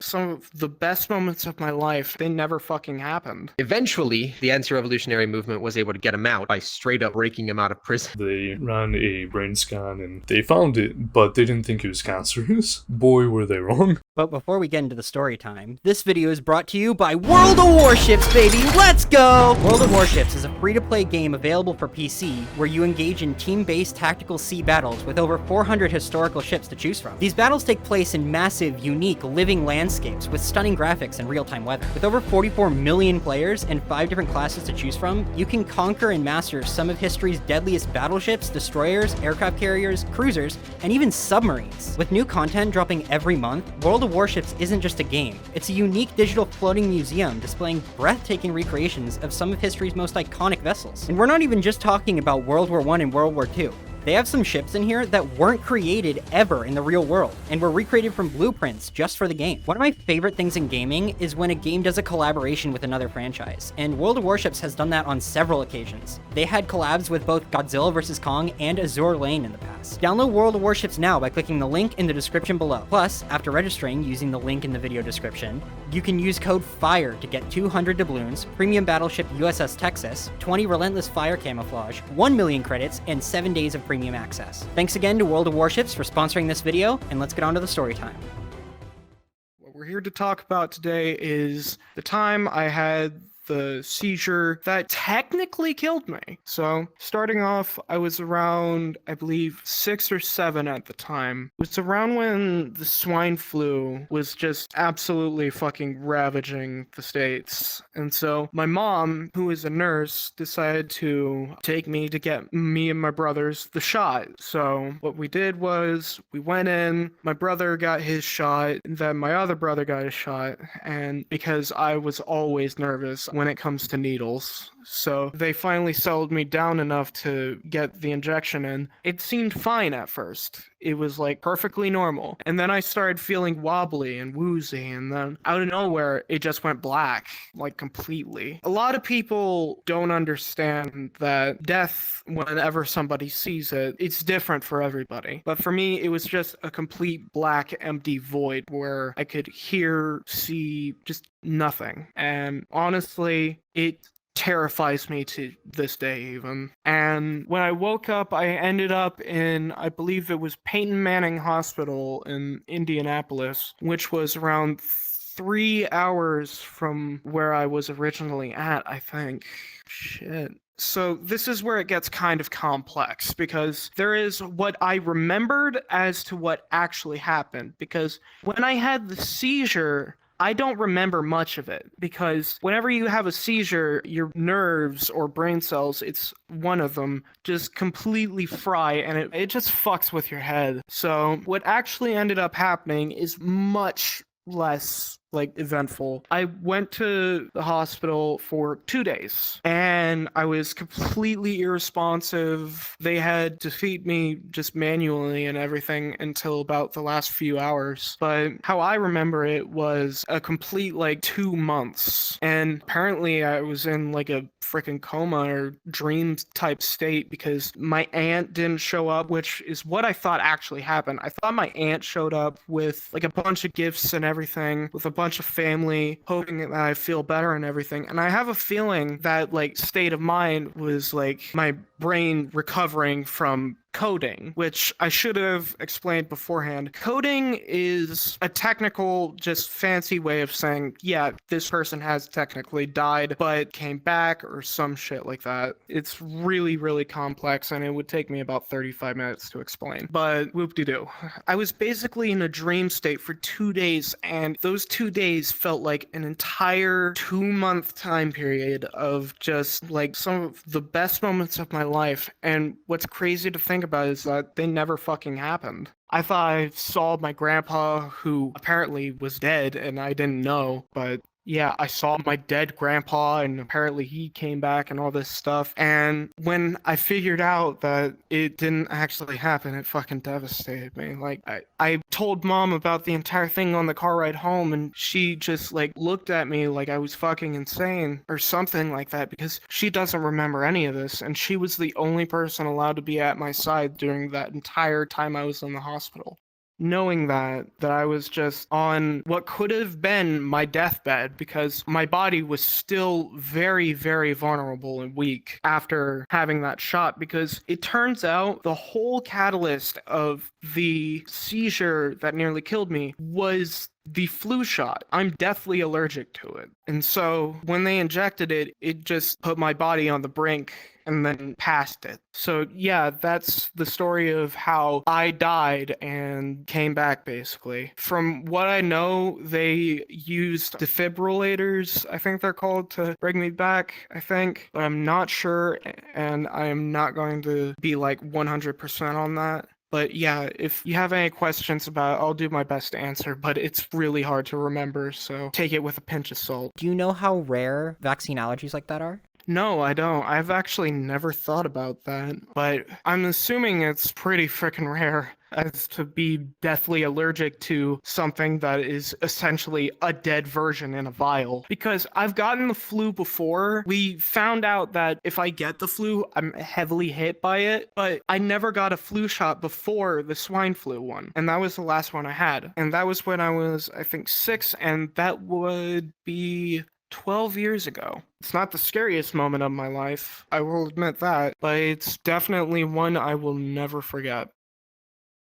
some of the best moments of my life, they never fucking happened. Eventually, the anti-revolutionary movement was able to get him out by straight up breaking him out of prison. They ran a brain scan and they found it, but they didn't think it was cancerous. Boy, were they wrong. But before we get into the story time, this video is brought to you by World of Warships, baby! Let's go! World of Warships is a free-to-play game available for PC where you engage in team-based tactical sea battles with over 400 historical ships to choose from. These battles take place in massive, unique, living landscapes with stunning graphics and real-time weather. With over 44 million players and 5 different classes to choose from, you can conquer and master some of history's deadliest battleships, destroyers, aircraft carriers, cruisers, and even submarines. With new content dropping every month, World of Warships isn't just a game, it's a unique digital floating museum displaying breathtaking recreations of some of history's most iconic vessels. And we're not even just talking about World War I and World War II. They have some ships in here that weren't created ever in the real world, and were recreated from blueprints just for the game. One of my favorite things in gaming is when a game does a collaboration with another franchise, and World of Warships has done that on several occasions. They had collabs with both Godzilla vs. Kong and Azure Lane in the past. Download World of Warships now by clicking the link in the description below. Plus, after registering using the link in the video description, you can use code FIRE to get 200 doubloons, premium battleship USS Texas, 20 relentless fire camouflage, 1 million credits, and 7 days of premium access. Thanks again to World of Warships for sponsoring this video, and let's get on to the story time. What we're here to talk about today is the time I had the seizure that technically killed me. So, starting off, I was around, I believe, 6 or 7 at the time. It was around when the swine flu was just absolutely fucking ravaging the States. And so, my mom, who is a nurse, decided to take me to get me and my brothers the shot. So, what we did was, we went in, my brother got his shot, and then my other brother got his shot, and because I was always nervous when it comes to needles. So they finally settled me down enough to get the injection in. It seemed fine at first. It was like perfectly normal. And then I started feeling wobbly and woozy, and then out of nowhere, it just went black, like completely. A lot of people don't understand that death, whenever somebody sees it, it's different for everybody. But for me, it was just a complete black, empty void where I could hear, see, just nothing. And honestly, it terrifies me to this day even. And when I woke up, I ended up in, I believe it was Peyton Manning Hospital in Indianapolis, which was around 3 hours from where I was originally at, I think. Shit. So this is where it gets kind of complex, because there is what I remembered as to what actually happened. Because when I had the seizure, I don't remember much of it, because whenever you have a seizure, your nerves or brain cells, it's one of them, just completely fry, and it just fucks with your head. So what actually ended up happening is much less eventful. I went to the hospital for 2 days, and I was completely irresponsive. They had to feed me just manually and everything until about the last few hours. But how I remember it was a complete 2 months, and apparently I was in a freaking coma or dream type state, because my aunt didn't show up, which is what I thought actually happened. I thought my aunt showed up with a bunch of gifts and everything, with a bunch of family, hoping that I feel better and everything. And I have a feeling that state of mind was my brain recovering from coding, which I should have explained beforehand. Coding is a technical, just fancy way of saying, yeah, this person has technically died, but came back, or some shit like that. It's really, really complex, and it would take me about 35 minutes to explain. But whoop-de-doo. I was basically in a dream state for 2 days, and those 2 days felt like an entire 2-month time period of just some of the best moments of my life. And what's crazy to think about is that they never fucking happened. I thought I saw my grandpa, who apparently was dead and I didn't know, but yeah, I saw my dead grandpa, and apparently he came back and all this stuff. And when I figured out that it didn't actually happen, it fucking devastated me. I told mom about the entire thing on the car ride home, and she just looked at me like I was fucking insane or something like that, because she doesn't remember any of this, and she was the only person allowed to be at my side during that entire time I was in the hospital. knowing that I was just on what could have been my deathbed because my body was still very, very vulnerable and weak after having that shot, because it turns out the whole catalyst of the seizure that nearly killed me was the flu shot. I'm deathly allergic to it. And so when they injected it, it just put my body on the brink and then passed it. So yeah, that's the story of how I died and came back, basically. From what I know, they used defibrillators, I think they're called, to bring me back, I think. But I'm not sure, and I am not going to be like 100% on that. But yeah, if you have any questions about it, I'll do my best to answer, but it's really hard to remember, so take it with a pinch of salt. Do you know how rare vaccine allergies like that are? No, I don't. I've actually never thought about that, but I'm assuming it's pretty freaking rare as to be deathly allergic to something that is essentially a dead version in a vial. Because I've gotten the flu before. We found out that if I get the flu, I'm heavily hit by it, but I never got a flu shot before the swine flu one. And that was the last one I had. And that was when I was, I think, 6, and that would be 12 years ago. It's not the scariest moment of my life, I will admit that, but it's definitely one I will never forget.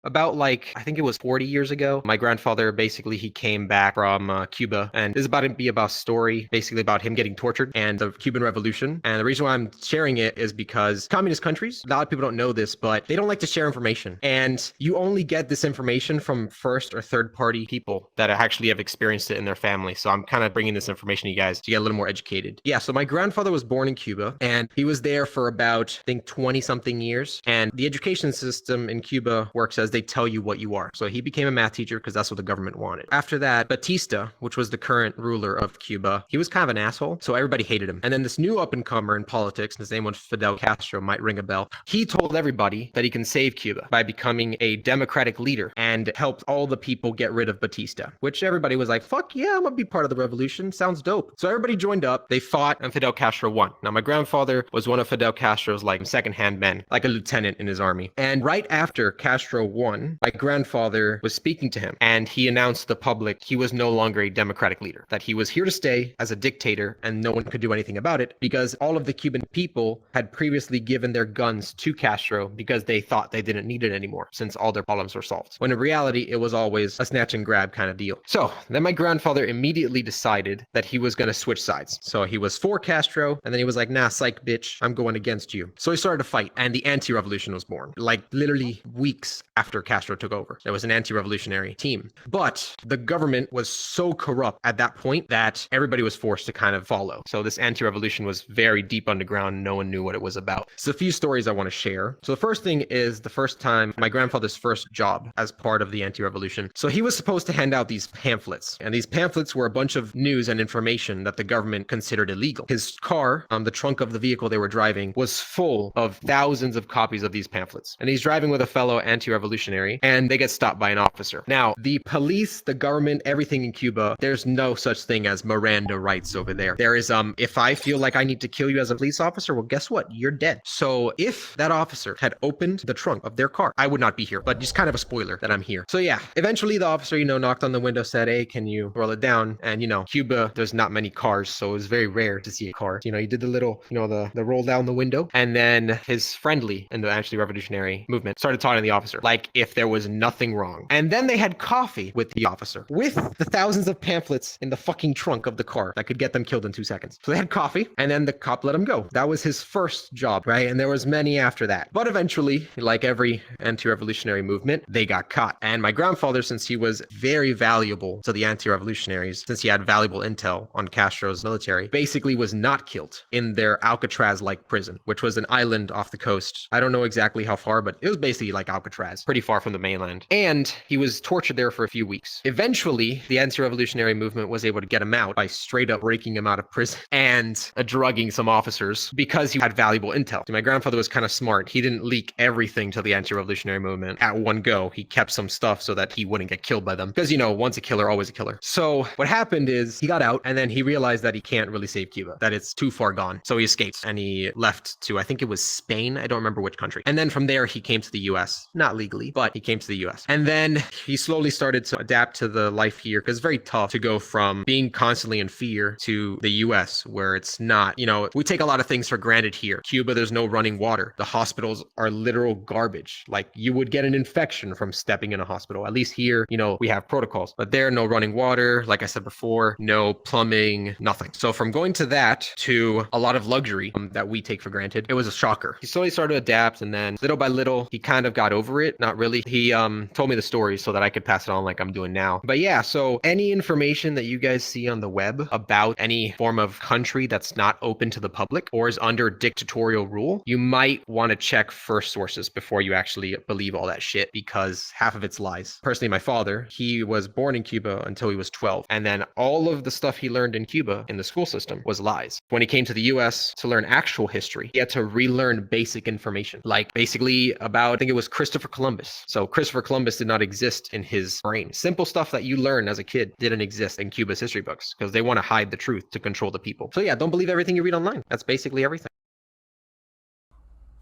About I think it was 40 years ago, my grandfather basically, he came back from Cuba, and this is about to be about a story basically about him getting tortured and the Cuban Revolution. And the reason why I'm sharing it is because communist countries, a lot of people don't know this, but they don't like to share information. And you only get this information from first or third party people that actually have experienced it in their family. So I'm kind of bringing this information to you guys to get a little more educated. Yeah, so my grandfather was born in Cuba, and he was there for about, I think, 20 something years. And the education system in Cuba works as they tell you what you are. So he became a math teacher because that's what the government wanted. After that, Batista, which was the current ruler of Cuba, he was kind of an asshole, so everybody hated him. And then this new up-and-comer in politics, his name was Fidel Castro, might ring a bell. He told everybody that he can save Cuba by becoming a democratic leader and helped all the people get rid of Batista, which everybody was like, fuck yeah, I'm gonna be part of the revolution. Sounds dope. So everybody joined up, they fought, and Fidel Castro won. Now, my grandfather was one of Fidel Castro's second-hand men, like a lieutenant in his army. And right after Castro won, my grandfather was speaking to him, and he announced to the public he was no longer a democratic leader, that he was here to stay as a dictator and no one could do anything about it because all of the Cuban people had previously given their guns to Castro because they thought they didn't need it anymore since all their problems were solved. When in reality, it was always a snatch and grab kind of deal. So then my grandfather immediately decided that he was going to switch sides. So he was for Castro, and then he was like, nah, psych, bitch, I'm going against you. So he started to fight, and the anti-revolution was born. Literally weeks after Castro took over, there was an anti-revolutionary team. But the government was so corrupt at that point that everybody was forced to kind of follow. So this anti-revolution was very deep underground. No one knew what it was about. So a few stories I want to share. So the first thing is the first time, my grandfather's first job as part of the anti-revolution. So he was supposed to hand out these pamphlets, and these pamphlets were a bunch of news and information that the government considered illegal. His car, the trunk of the vehicle they were driving, was full of thousands of copies of these pamphlets. And he's driving with a fellow anti-revolutionary, and they get stopped by an officer. Now, the police, the government, everything in Cuba, there's no such thing as Miranda rights over there. There is, if I feel like I need to kill you as a police officer, well, guess what? You're dead. So if that officer had opened the trunk of their car, I would not be here, but just kind of a spoiler that I'm here. So yeah, eventually the officer, knocked on the window, said, hey, can you roll it down? And, Cuba, there's not many cars, so it was very rare to see a car. He did the little, the roll down the window, and then his friendly in the anti-revolutionary movement started talking to the officer, like if there was nothing wrong. And then they had coffee with the officer, with the thousands of pamphlets in the fucking trunk of the car that could get them killed in 2 seconds. So they had coffee, and then the cop let him go. That was his first job, right? And there was many after that. But eventually, like every anti-revolutionary movement, they got caught. And my grandfather, since he was very valuable to the anti-revolutionaries, since he had valuable intel on Castro's military, basically was not killed in their Alcatraz-like prison, which was an island off the coast. I don't know exactly how far, but it was basically like Alcatraz, pretty far from the mainland. And he was tortured there for a few weeks. Eventually, the anti-revolutionary movement was able to get him out by straight up breaking him out of prison and drugging some officers because he had valuable intel. My grandfather was kind of smart. He didn't leak everything to the anti-revolutionary movement at one go. He kept some stuff so that he wouldn't get killed by them. Because, once a killer, always a killer. So what happened is he got out, and then he realized that he can't really save Cuba, that it's too far gone. So he escaped, and he left to, I think it was Spain. I don't remember which country. And then from there, he came to the US, not legally, basically, but he came to the US. And then he slowly started to adapt to the life here because it's very tough to go from being constantly in fear to the US where it's not, we take a lot of things for granted here. Cuba, there's no running water. The hospitals are literal garbage. Like you would get an infection from stepping in a hospital. At least here, we have protocols, but there, no running water. Like I said before, no plumbing, nothing. So from going to that to a lot of luxury that we take for granted, it was a shocker. He slowly started to adapt, and then little by little, he kind of got over it. Not really. He told me the story so that I could pass it on like I'm doing now. But yeah, so any information that you guys see on the web about any form of country that's not open to the public or is under dictatorial rule, you might want to check first sources before you actually believe all that shit, because half of it's lies. Personally, my father, he was born in Cuba until he was 12. And then all of the stuff he learned in Cuba in the school system was lies. When he came to the US to learn actual history, he had to relearn basic information, like basically about, I think it was Christopher Columbus. So Christopher Columbus did not exist in his brain. Simple stuff that you learn as a kid didn't exist in Cuba's history books because they want to hide the truth to control the people. So yeah, don't believe everything you read online. That's basically everything.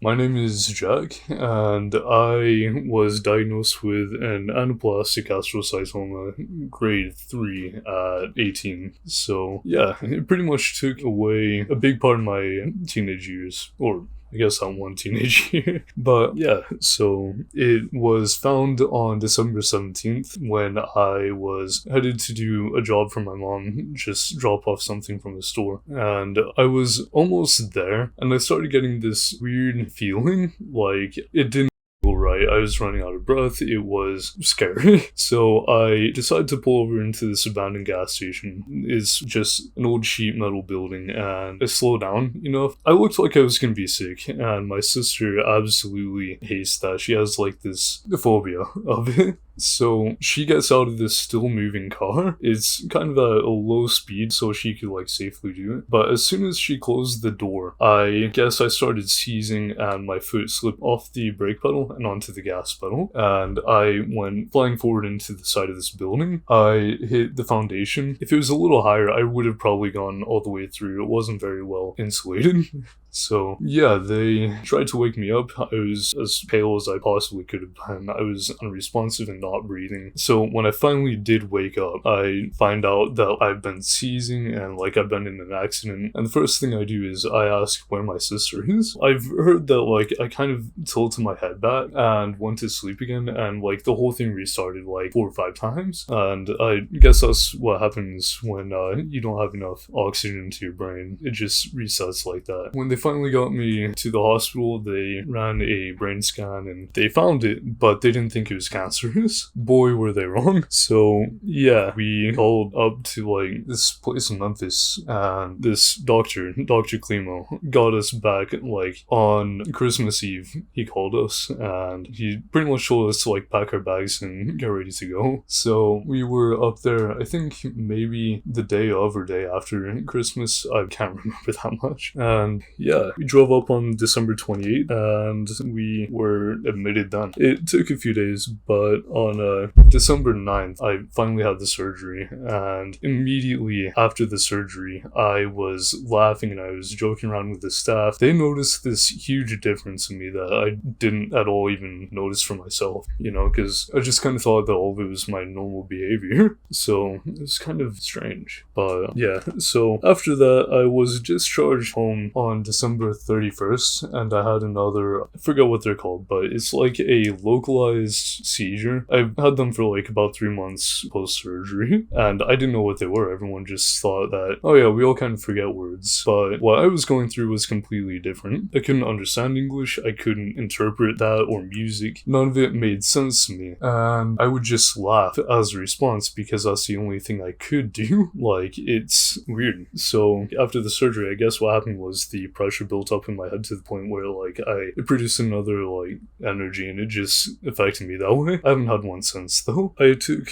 My name is Jack, and I was diagnosed with an anaplastic astrocytoma grade 3 at 18. So yeah, it pretty much took away a big part of my teenage years, or I guess not one teenage year. But yeah, so it was found on December 17th when I was headed to do a job for my mom, just drop off something from the store. And I was almost there, and I started getting this weird feeling, like it didn't go right. I was running out of breath. It was scary. So I decided to pull over into this abandoned gas station. It's just an old sheet metal building, and I slowed down enough. I looked like I was gonna be sick, and my sister absolutely hates that. She has like this phobia of it. So she gets out of this still moving car. It's kind of at a low speed so she could like safely do it. But as soon as she closed the door, I guess I started seizing and my foot slipped off the brake pedal and onto the gas pedal. And I went flying forward into the side of this building. I hit the foundation. If it was a little higher, I would have probably gone all the way through. It wasn't very well insulated. So yeah, they tried to wake me up. I was as pale as I possibly could have been. I was unresponsive and not breathing. So when I finally did wake up, I find out that I've been seizing and like I've been in an accident. And the first thing I do is I ask where my sister is. I've heard that like I kind of tilted my head back and went to sleep again, and like the whole thing restarted like 4 or 5 times. And I guess that's what happens when you don't have enough oxygen to your brain. It just resets like that. When they finally got me to the hospital, they ran a brain scan and they found it, but they didn't think it was cancerous. Boy, were they wrong. So yeah, we called up to like this place in Memphis, and this Dr. Climo got us back like on Christmas Eve. He called us and he pretty much told us to like pack our bags and get ready to go. So we were up there, I think maybe the day of or day after Christmas. I can't remember that much. And yeah, we drove up on December 28th and we were admitted then. It took a few days, but on December 9th, I finally had the surgery, and immediately after the surgery, I was laughing and I was joking around with the staff. They noticed this huge difference in me that I didn't at all even notice for myself, because I just kind of thought that all of it was my normal behavior. So it was kind of strange. But yeah, so after that, I was discharged home on December 31st, and I had another, I forget what they're called, but it's like a localized seizure. I've had them for like about 3 months post-surgery, and I didn't know what they were. Everyone just thought that, oh yeah, we all kind of forget words. But what I was going through was completely different. I couldn't understand English, I couldn't interpret that or music. None of it made sense to me, and I would just laugh as a response because that's the only thing I could do. Like, it's weird. So after the surgery, I guess what happened was the pressure built up in my head to the point where like it produced another like energy, and it just affected me that way. I haven't had one since though. I took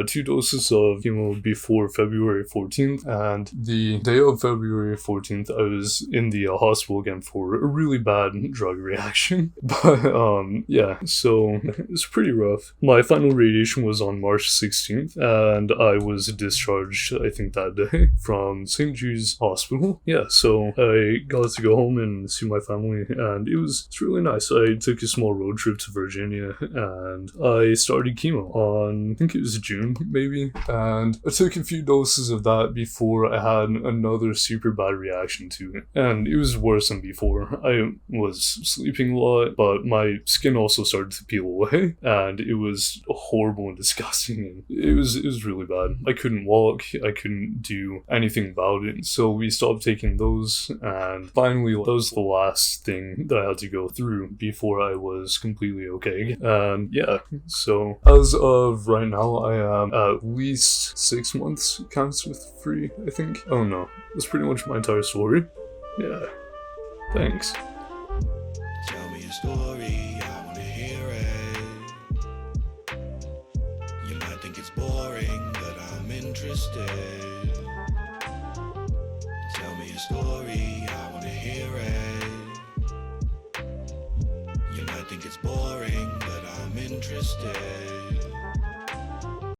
2 doses of chemo before February 14th, and the day of February 14th I was in the hospital again for a really bad drug reaction. But yeah, so it's pretty rough. My final radiation was on March 16th, and I was discharged, I think, that day from St. Jude's Hospital. Yeah, so I got to go home and see my family, and it's really nice. I took a small road trip to Virginia, and I started chemo on, I think it was June, maybe, and I took a few doses of that before I had another super bad reaction to it, and it was worse than before. I was sleeping a lot, but my skin also started to peel away, and it was horrible and disgusting. It was really bad. I couldn't walk, I couldn't do anything about it, so we stopped taking those, and finally that was the last thing that I had to go through before I was completely okay. And yeah, so as of right now, I am at least 6 months cancer free, I think. Oh no, that's pretty much my entire story. Yeah, thanks. Tell me a story, I wanna hear it. You might think it's boring, but I'm interested. Tell me a story, I wanna hear it. You might think it's boring, but I'm interested.